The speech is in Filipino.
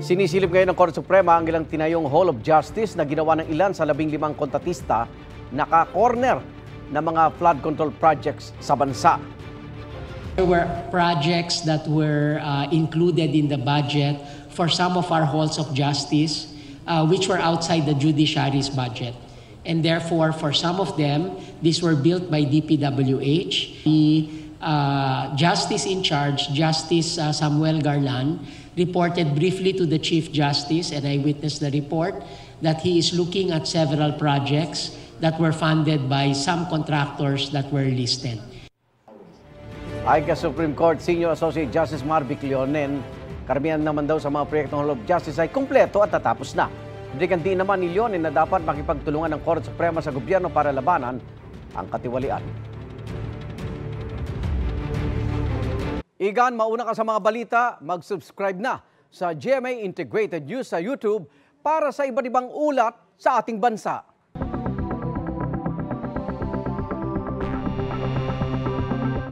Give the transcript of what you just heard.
Sinisilip ngayon ng Korte Suprema ang ilang tinayong Hall of Justice na ginawa ng ilan sa 15 kontratista na ka-corner ng mga flood control projects sa bansa. There were projects that were included in the budget for some of our halls of justice which were outside the judiciary's budget. And therefore, for some of them, these were built by DPWH. The Justice in charge, Justice Samuel Garland, reported briefly to the Chief Justice, and I witnessed the report, that he is looking at several projects that were funded by some contractors that were listed. Ayon kay Supreme Court Senior Associate Justice Marvic Leonen, karamihan naman daw sa mga proyektong Hall of Justice ay kumpleto at tatapos na. Biniganti naman ni Leonen na dapat makipagtulungan ng Korte Suprema sa gobyerno para labanan ang katiwalian. Igan, mauna ka sa mga balita, mag-subscribe na sa GMA Integrated News sa YouTube para sa iba't ibang ulat sa ating bansa.